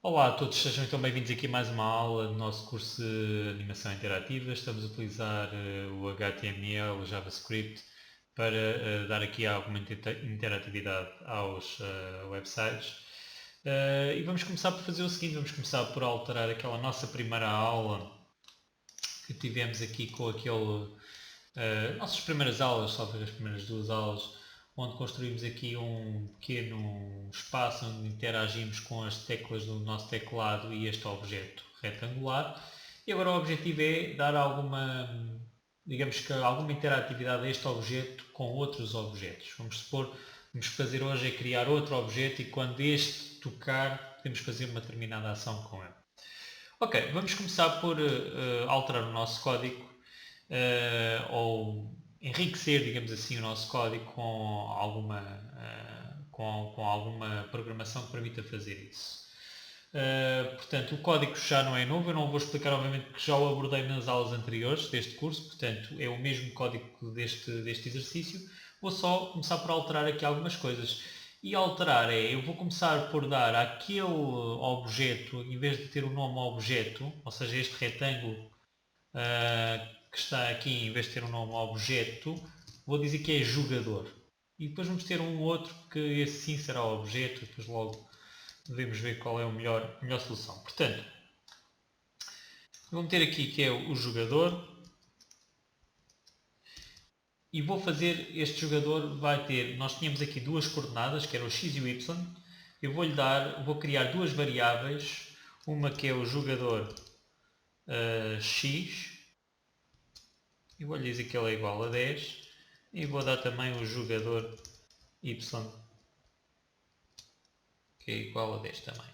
Olá a todos, sejam então bem-vindos aqui a mais uma aula do nosso curso de Animação Interativa. Estamos a utilizar o HTML, o JavaScript, para dar aqui alguma interatividade aos websites. E vamos começar por fazer o seguinte, vamos começar por alterar aquela nossa primeira aula que tivemos aqui com aquele... nossas primeiras aulas, talvez as primeiras duas aulas, onde construímos aqui um pequeno espaço onde interagimos com as teclas do nosso teclado e este objeto retangular. E agora o objetivo é dar alguma, digamos que alguma interatividade a este objeto com outros objetos. Vamos supor, vamos fazer hoje é criar outro objeto e quando este tocar, podemos fazer uma determinada ação com ele. Ok, vamos começar por alterar o nosso código ou enriquecer, digamos assim, o nosso código com alguma programação que permita fazer isso. Portanto, o código já não é novo, eu não vou explicar obviamente porque já o abordei nas aulas anteriores deste curso, portanto é o mesmo código deste exercício, vou só começar por alterar aqui algumas coisas. E alterar eu vou começar por dar àquele objeto, em vez de ter o nome objeto, ou seja, este retângulo que está aqui, em vez de ter o nome objeto, vou dizer que é jogador. E depois vamos ter um outro que esse sim será objeto, depois logo devemos ver qual é a melhor solução. Portanto, vou meter aqui que é o jogador e vou fazer, este jogador vai ter, nós tínhamos aqui duas coordenadas, que eram o x e o y, eu vou criar duas variáveis, uma que é o jogador x, e vou lhe dizer que ele é igual a 10, e vou dar também o jogador y, que é igual a 10 também.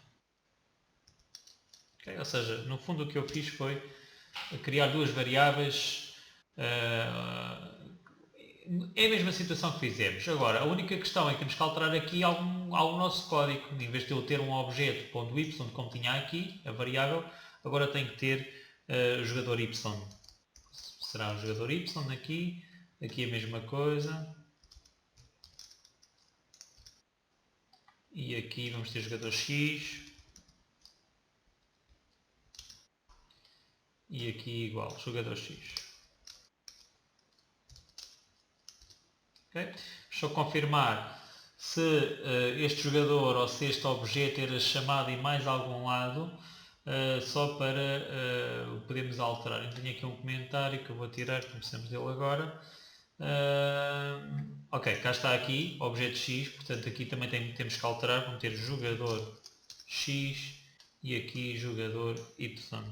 Okay? Ou seja, no fundo o que eu fiz foi criar duas variáveis. É a mesma situação que fizemos. Agora, a única questão é que temos que alterar aqui ao nosso código. Em vez de eu ter um objeto ponto .y, como tinha aqui, a variável, agora tenho que ter o jogador y. Será o jogador y aqui, aqui a mesma coisa. E aqui vamos ter jogador x. E aqui igual, jogador x. Okay? Só confirmar se este jogador ou se este objeto era chamado em mais algum lado, só para podermos alterar. Eu tenho aqui um comentário que eu vou tirar, começamos dele agora. Ok, cá está aqui, objeto x, portanto aqui também temos que alterar, vamos ter jogador x e aqui jogador y.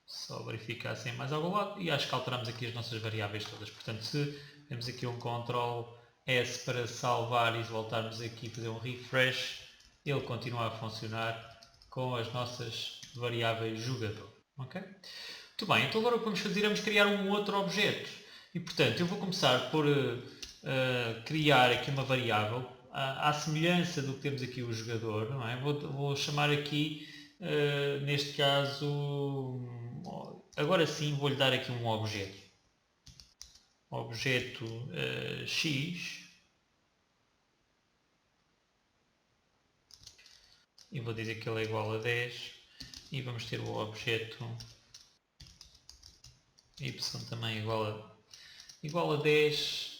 Só verificar se é mais algum lado e acho que alteramos aqui as nossas variáveis todas. Portanto, se temos aqui um Ctrl S para salvar e voltarmos aqui a fazer um refresh, ele continua a funcionar com as nossas variáveis jogador. Ok? Muito bem, então agora o que vamos fazer é criar um outro objeto. E portanto, eu vou começar por criar aqui uma variável à semelhança do que temos aqui o jogador, não é? Vou chamar aqui, neste caso, agora sim vou-lhe dar aqui um objeto. Objeto x. E vou dizer que ele é igual a 10. E vamos ter o objeto y também igual a 10.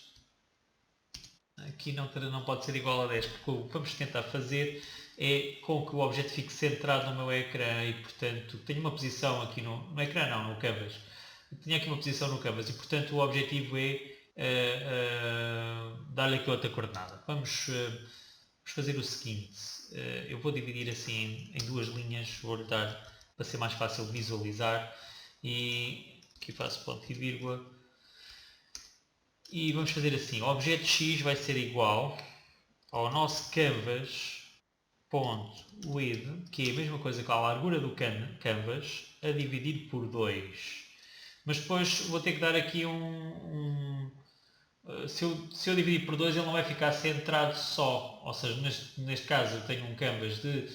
Aqui não pode ser igual a 10, porque o que vamos tentar fazer é com que o objeto fique centrado no meu ecrã e, portanto, tenho uma posição aqui no ecrã, não, no canvas. Tenho aqui uma posição no canvas e, portanto, o objetivo é dar-lhe aqui outra coordenada. Vamos fazer o seguinte, eu vou dividir assim em duas linhas, vou-lhe dar para ser mais fácil visualizar e aqui faço ponto e vírgula. E vamos fazer assim, o objeto x vai ser igual ao nosso canvas.width, que é a mesma coisa que a largura do canvas, a dividir por 2. Mas depois vou ter que dar aqui se eu dividir por 2 ele não vai ficar centrado só, ou seja, neste caso eu tenho um canvas de,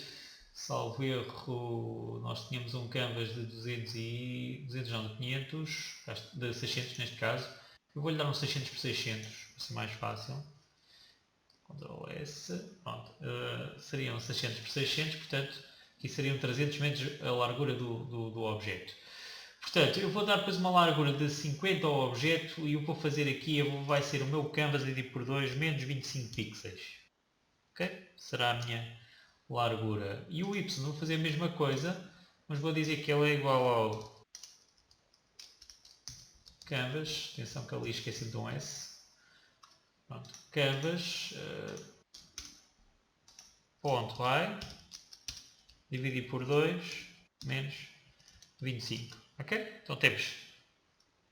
salvo erro, nós tínhamos um canvas de 200 não, de 500, de 600 neste caso. Eu vou-lhe dar um 600 por 600, para ser mais fácil. Ctrl S, pronto, seriam 600 por 600, portanto, aqui seriam 300 menos a largura do objeto. Portanto, eu vou dar depois uma largura de 50 ao objeto e eu vou fazer aqui, vai ser o meu canvas dividido por 2 menos 25 pixels. Ok? Será a minha largura. E o Y vou fazer a mesma coisa, mas vou dizer que ele é igual ao canvas, atenção que ali esqueci de um S. Pronto, canvas, ponto i, dividir por 2, menos 25. Ok? Então temos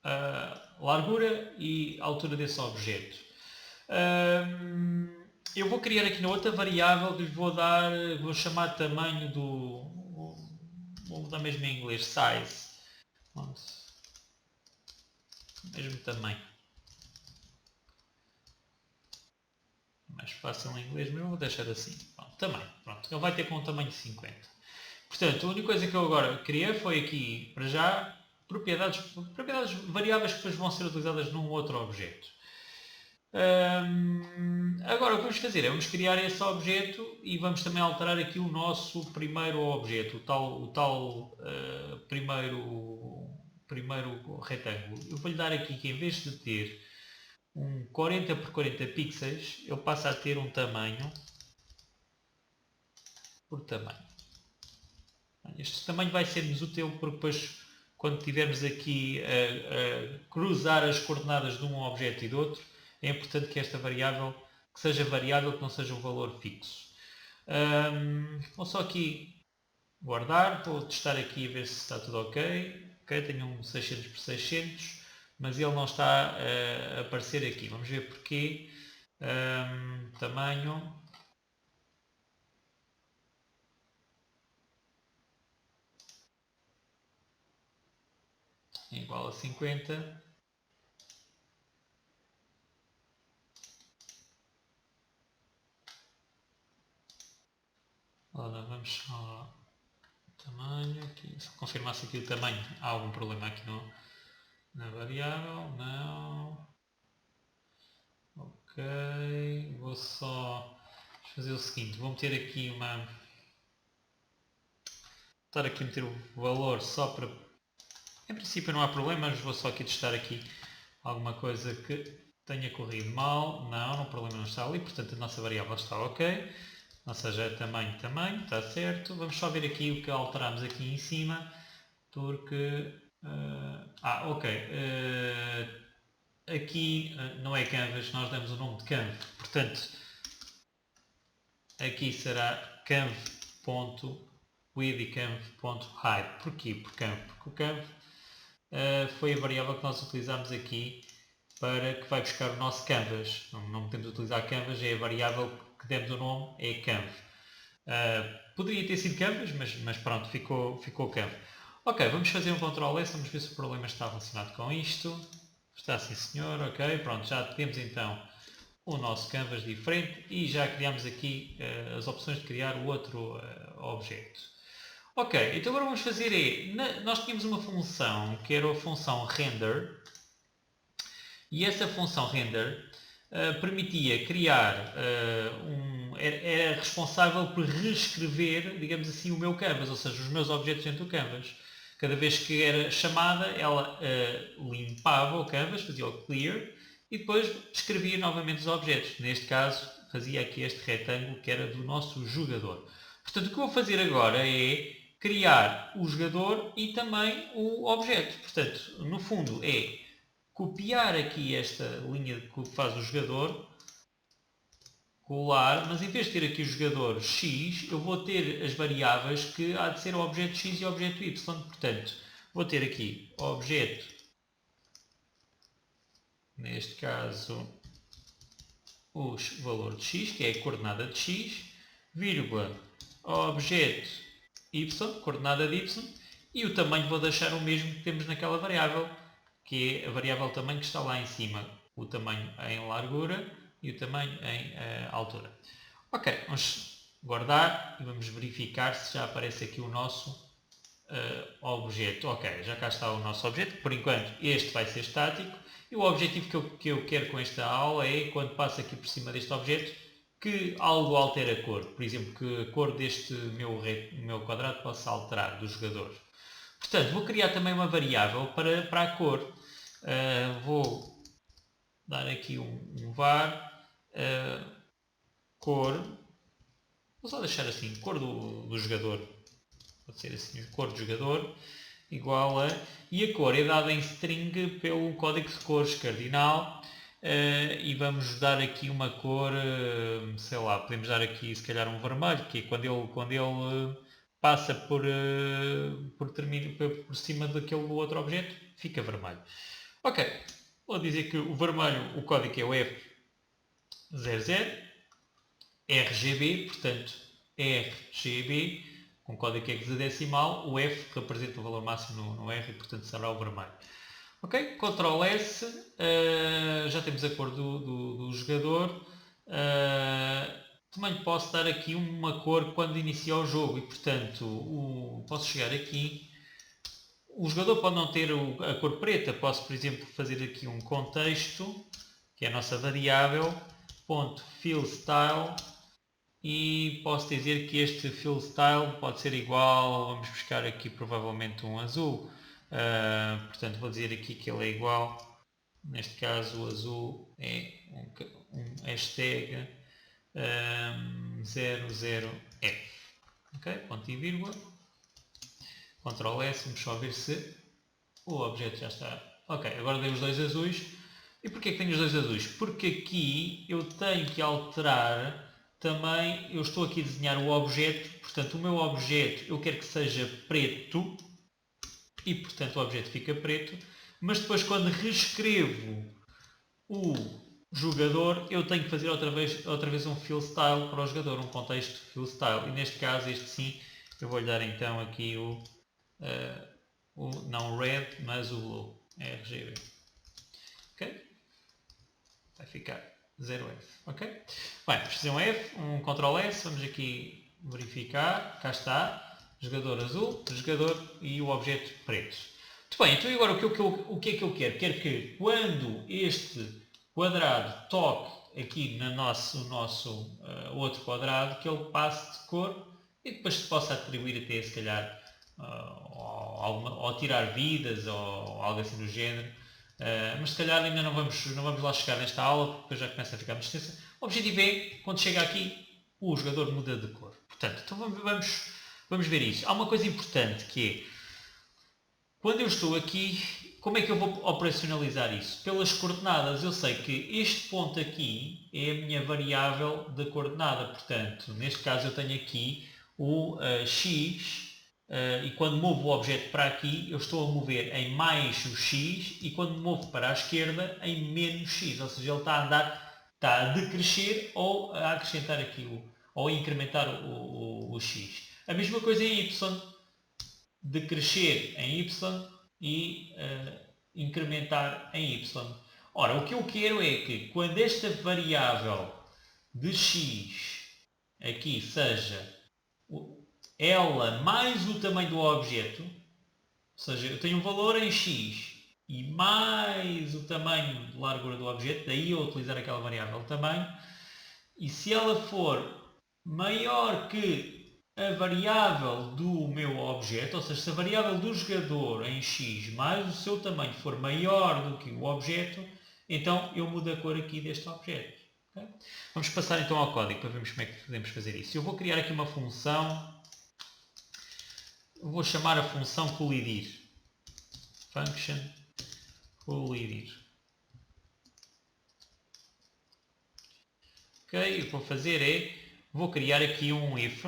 a largura e a altura desse objeto. Eu vou criar aqui na outra variável que lhe vou chamar tamanho vou dar mesmo em inglês, size. Pronto. Mesmo tamanho. Mais fácil em inglês, mas vou deixar assim. Pronto, tamanho. Pronto, ele vai ter com um tamanho de 50. Portanto, a única coisa que eu agora criei foi aqui, para já, propriedades variáveis que depois vão ser utilizadas num outro objeto. Agora o que vamos fazer é vamos criar esse objeto e vamos também alterar aqui o nosso primeiro objeto, o tal primeiro retângulo. Eu vou-lhe dar aqui que em vez de ter um 40 por 40 pixels, ele passa a ter um tamanho por tamanho. Este tamanho vai ser-nos útil porque depois, quando estivermos aqui a cruzar as coordenadas de um objeto e do outro, é importante que esta variável que seja variável, que não seja um valor fixo. Vou só aqui guardar, vou testar aqui a ver se está tudo ok. Ok, tenho um 600 por 600, mas ele não está a aparecer aqui. Vamos ver porquê. Tamanho. É igual a 50. Ora, vamos ao tamanho, aqui, se confirmasse aqui o tamanho, há algum problema aqui na variável, não, ok, vou só fazer o seguinte, vou meter aqui estar aqui a meter o valor só para, em princípio não há problema, mas vou só aqui testar aqui alguma coisa que tenha corrido mal, não, o problema não está ali, portanto a nossa variável está ok. Ou seja, tamanho, está certo. Vamos só ver aqui o que alteramos aqui em cima, porque... ok. Aqui não é canvas, nós damos o nome de canv. Portanto, aqui será canv.width e canv.height. Porquê? Porque o canv foi a variável que nós utilizamos aqui para que vai buscar o nosso canvas. Não podemos utilizar canvas, é a variável que demos o nome, é canv. Poderia ter sido canvas, mas pronto, ficou canv. Ok, vamos fazer um Ctrl S, vamos ver se o problema está relacionado com isto. Está sim senhor, ok, pronto, já temos então o nosso canvas diferente e já criamos aqui as opções de criar o outro objeto. Ok, então agora vamos fazer nós tínhamos uma função que era a função render e essa função render permitia criar era responsável por reescrever, digamos assim, o meu canvas, ou seja, os meus objetos dentro do canvas. Cada vez que era chamada, ela limpava o canvas, fazia o clear e depois descrevia novamente os objetos. Neste caso, fazia aqui este retângulo que era do nosso jogador. Portanto, o que eu vou fazer agora é criar o jogador e também o objeto. Portanto, no fundo é copiar aqui esta linha que faz o jogador, colar, mas em vez de ter aqui o jogador x, eu vou ter as variáveis que há de ser o objeto x e o objeto y. Portanto, vou ter aqui o objeto, neste caso, o valor de x, que é a coordenada de x, vírgula, objeto y, coordenada de y, e o tamanho vou deixar o mesmo que temos naquela variável, que é a variável tamanho que está lá em cima, o tamanho em largura e o tamanho em altura. Ok, vamos guardar e vamos verificar se já aparece aqui o nosso objeto. Ok, já cá está o nosso objeto, por enquanto este vai ser estático e o objetivo que eu quero com esta aula é, quando passo aqui por cima deste objeto, que algo altere a cor. Por exemplo, que a cor deste meu quadrado possa alterar do jogador. Portanto, vou criar também uma variável para a cor. Vou dar aqui um var cor. Vou só deixar assim, cor do jogador. Pode ser assim, cor do jogador igual a... E a cor é dada em string pelo código de cores cardinal. E vamos dar aqui uma cor, sei lá, podemos dar aqui se calhar um vermelho, que é quando ele passa por cima daquele outro objeto, fica vermelho. Ok, vou dizer que o vermelho, o código é o F00, RGB, portanto RGB, com código hexadecimal, o F representa o valor máximo no R e portanto será o vermelho. Ok, Ctrl S, já temos a cor do jogador. Também posso dar aqui uma cor quando inicia o jogo e portanto posso chegar aqui. O jogador pode não ter a cor preta, posso por exemplo fazer aqui um contexto, que é a nossa variável, .fillStyle, e posso dizer que este fillStyle pode ser igual, vamos buscar aqui provavelmente um azul. Portanto vou dizer aqui que ele é igual, neste caso o azul é um hashtag 00F, ok? Ponto e vírgula, Ctrl S, vamos só ver se o objeto já está, ok, agora dei os dois azuis. E porquê que tenho os dois azuis? Porque aqui eu tenho que alterar também, eu estou aqui a desenhar o objeto, portanto o meu objeto eu quero que seja preto, e portanto o objeto fica preto, mas depois quando reescrevo o jogador eu tenho que fazer outra vez um fill style para o jogador, um contexto fill style, e neste caso este sim, eu vou-lhe dar então aqui não red, mas o blue, RGB, ok? Vai ficar 0F, ok? Bem, vamos fazer um F, um Ctrl S, vamos aqui verificar, cá está, jogador azul, jogador e o objeto preto. Muito bem, então agora o que é que eu quero? Quero que quando este quadrado toque aqui no nosso outro quadrado, que ele passe de cor e depois se possa atribuir até se calhar ou tirar vidas ou algo assim do género. Mas se calhar ainda não vamos lá chegar nesta aula porque já começa a ficar muito extensa. O objetivo é, quando chega aqui, o jogador muda de cor. Portanto, então vamos ver isso. Há uma coisa importante que é, quando eu estou aqui, como é que eu vou operacionalizar isso? Pelas coordenadas. Eu sei que este ponto aqui é a minha variável de coordenada. Portanto, neste caso eu tenho aqui o x, e quando movo o objeto para aqui, eu estou a mover em mais o x, e quando movo para a esquerda, em menos x. Ou seja, ele está a decrescer ou a acrescentar aqui, ou a incrementar o x. A mesma coisa em y, decrescer em y e incrementar em y. Ora, o que eu quero é que quando esta variável de x aqui seja ela mais o tamanho do objeto, ou seja, eu tenho um valor em x e mais o tamanho de largura do objeto, daí eu utilizar aquela variável de tamanho, e se ela for maior que a variável do meu objeto, ou seja, se a variável do jogador em x mais o seu tamanho for maior do que o objeto, então eu mudo a cor aqui deste objeto. Okay? Vamos passar então ao código para vermos como é que podemos fazer isso. Eu vou criar aqui uma função, vou chamar a função colidir. Function colidir. Ok, o que vou fazer é, vou criar aqui um if.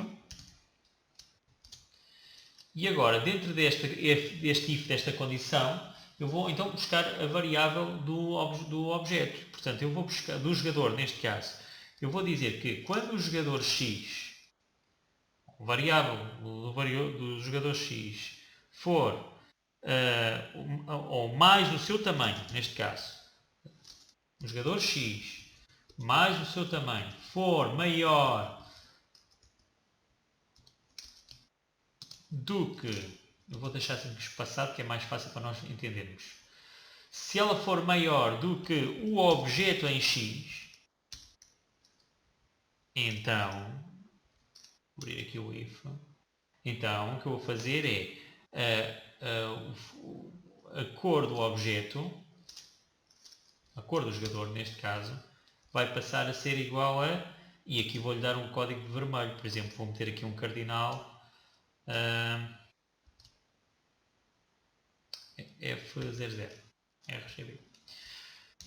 E agora, dentro deste if, desta condição, eu vou então buscar a variável do objeto. Portanto, eu vou buscar, do jogador neste caso, eu vou dizer que quando o jogador x, a variável do jogador x, for ou mais o seu tamanho, neste caso, o jogador x mais o seu tamanho for maior do que, eu vou deixar assim espaçado que é mais fácil para nós entendermos. Se ela for maior do que o objeto em x, Então, vou abrir aqui o if. Então, o que eu vou fazer é a cor do objeto, a cor do jogador neste caso, vai passar a ser igual a, e aqui vou-lhe dar um código de vermelho, por exemplo, vou meter aqui um cardinal F00, RGB.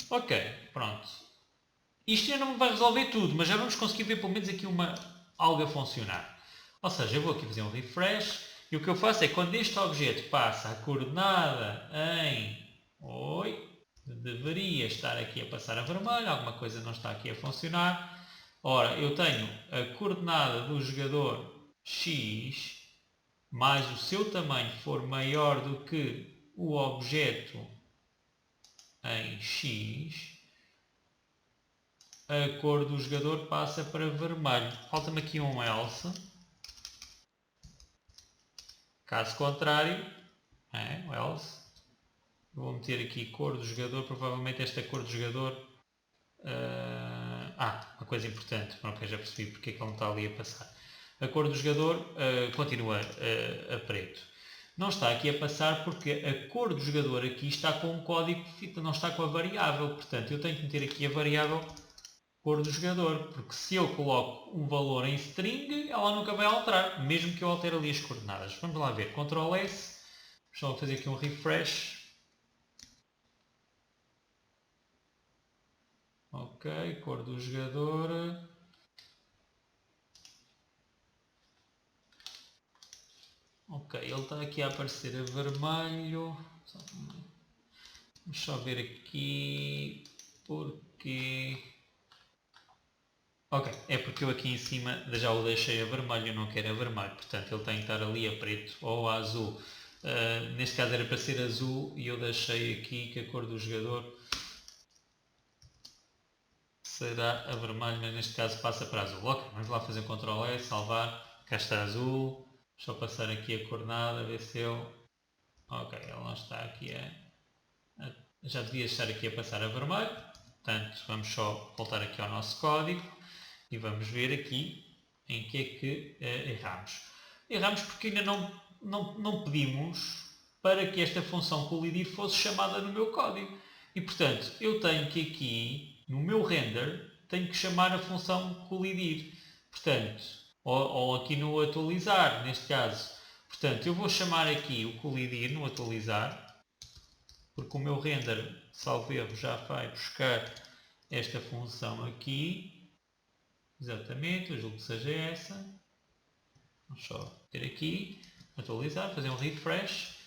Ok, pronto. Isto ainda não me vai resolver tudo, mas já vamos conseguir ver pelo menos aqui algo a funcionar. Ou seja, eu vou aqui fazer um refresh e o que eu faço é quando este objeto passa a coordenada em... Oi, deveria estar aqui a passar a vermelho, alguma coisa não está aqui a funcionar. Ora, eu tenho a coordenada do jogador X, mais o seu tamanho for maior do que o objeto em X, a cor do jogador passa para vermelho. Falta-me aqui um else. Caso contrário, o else, vou meter aqui cor do jogador, provavelmente esta cor do jogador... uma coisa importante, ok, já percebi porque é que ele não está ali a passar. A cor do jogador continua a preto. Não está aqui a passar porque a cor do jogador aqui está com um código, não está com a variável, portanto eu tenho que meter aqui a variável cor do jogador, porque se eu coloco um valor em string, ela nunca vai alterar, mesmo que eu altere ali as coordenadas. Vamos lá ver, Ctrl S, vamos fazer aqui um refresh. Ok, cor do jogador. Ok, ele está aqui a aparecer a vermelho. Vamos só ver aqui porque... Ok, é porque eu aqui em cima já o deixei a vermelho, eu não quero a vermelho, portanto ele tem que estar ali a preto ou a azul. Neste caso era para ser azul e eu deixei aqui que a cor do jogador será a vermelho, mas neste caso passa para azul. Ok, vamos lá fazer um Ctrl S, salvar, cá está azul, deixa eu passar aqui a coordenada, ver se ele... Ok, ele não está aqui já devia estar aqui a passar a vermelho, portanto vamos só voltar aqui ao nosso código e vamos ver aqui em que é que erramos. Erramos porque ainda não pedimos para que esta função colidir fosse chamada no meu código. E portanto, eu tenho que aqui, no meu render, tenho que chamar a função colidir. Portanto, ou aqui no atualizar, neste caso. Portanto, eu vou chamar aqui o colidir no atualizar, porque o meu render, salvo erro, já vai buscar esta função aqui. Exatamente, eu julgo que seja essa. Vamos só ter aqui, atualizar, fazer um refresh.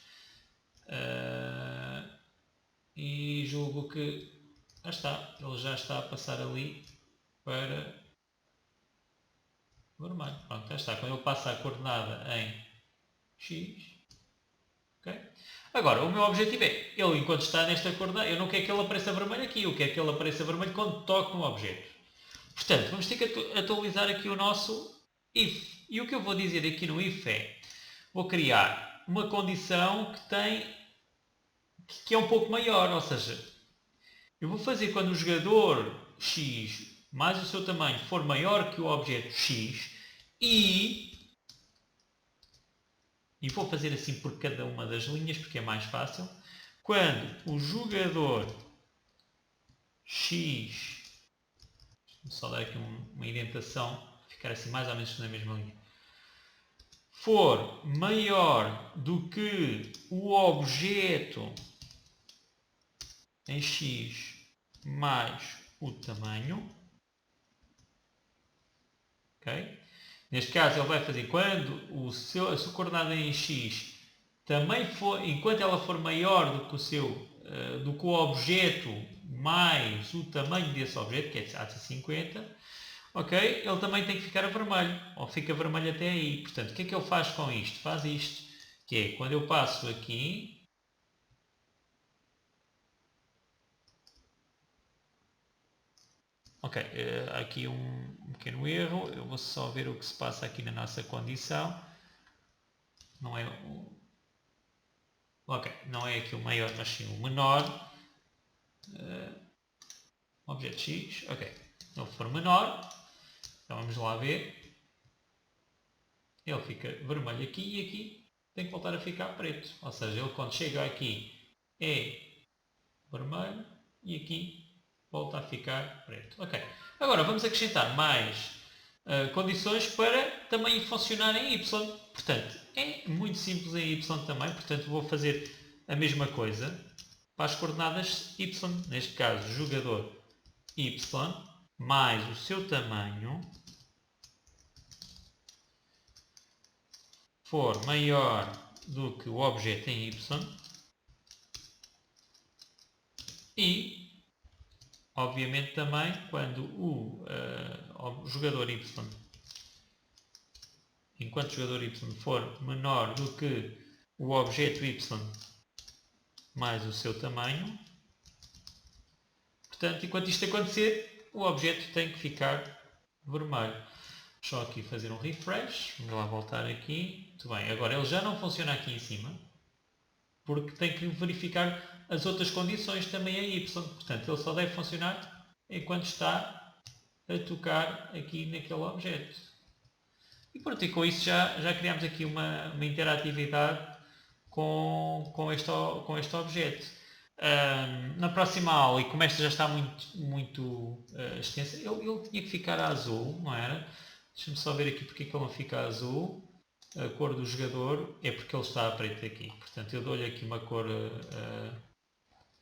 E julgo que ele já está a passar ali para vermelho. Pronto, já está. Quando ele passa a coordenada em X. Okay? Agora, o meu objetivo é, ele enquanto está nesta coordenada, eu não quero que ele apareça vermelho aqui, eu quero que ele apareça vermelho quando toque no objeto. Portanto, vamos ter que atualizar aqui o nosso if. E o que eu vou dizer aqui no if é, vou criar uma condição que é um pouco maior, ou seja, eu vou fazer quando o jogador X mais o seu tamanho for maior que o objeto X e vou fazer assim por cada uma das linhas porque é mais fácil, quando o jogador X, vou só dar aqui uma indentação, ficar assim mais ou menos na mesma linha, for maior do que o objeto em X mais o tamanho, ok? Neste caso ele vai fazer quando a sua coordenada em X também for, enquanto ela for maior do que o objeto mais o tamanho desse objeto, que é de 50, ok? Ele também tem que ficar a vermelho, ou fica vermelho até aí. Portanto, o que é que ele faz com isto? Faz isto, que é quando eu passo aqui, ok, há aqui um pequeno erro, eu vou só ver o que se passa aqui na nossa condição. Não é ok, não é aqui o maior, mas sim o menor. Objeto X, ok. Se ele for menor, Então vamos lá ver. Ele fica vermelho aqui e aqui tem que voltar a ficar preto. Ou seja, ele quando chega aqui é vermelho e aqui volta a ficar preto. Ok. Agora vamos acrescentar mais condições para também funcionar em Y. Portanto, é muito simples em Y também. Portanto, vou fazer a mesma coisa para as coordenadas Y. Neste caso, jogador Y mais o seu tamanho for maior do que o objeto em Y e, obviamente, também quando o jogador Y, enquanto jogador Y for menor do que o objeto Y mais o seu tamanho, portanto, enquanto isto acontecer, o objeto tem que ficar vermelho. Só aqui fazer um refresh, vamos lá voltar aqui. Muito bem, agora ele já não funciona aqui em cima, porque tem que verificar as outras condições também em Y. Portanto, ele só deve funcionar enquanto está a tocar aqui naquele objeto. E pronto, e com isso já criamos aqui uma interatividade com este objeto. Na próxima aula, e como esta já está muito extensa, ele tinha que ficar azul, não era? Deixa-me só ver aqui porque é que ele não fica azul. A cor do jogador é porque ele está a preto aqui. Portanto, eu dou-lhe aqui uma cor...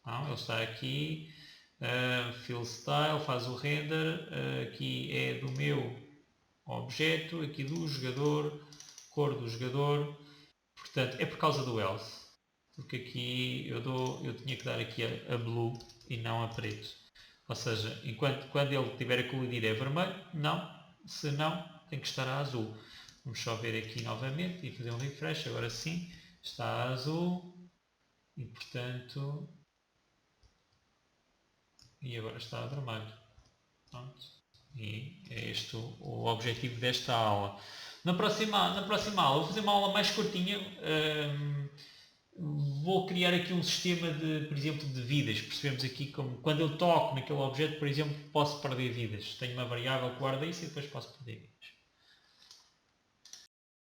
não, ele está aqui. Fill Style, faz o render. Aqui é do meu objeto, aqui do jogador, cor do jogador. Portanto, é por causa do else. Porque aqui eu tinha que dar aqui a blue e não a preto. Ou seja, quando ele estiver a colidir é vermelho, não. Se não, tem que estar a azul. Vamos só ver aqui novamente e fazer um refresh. Agora sim, está a azul. E portanto... E agora está a vermelho. Pronto. E é este o objetivo desta aula. Na próxima aula, vou fazer uma aula mais curtinha. Vou criar aqui um sistema de, por exemplo, de vidas. Percebemos aqui como quando eu toco naquele objeto, por exemplo, posso perder vidas. Tenho uma variável que guarda isso e depois posso perder vidas.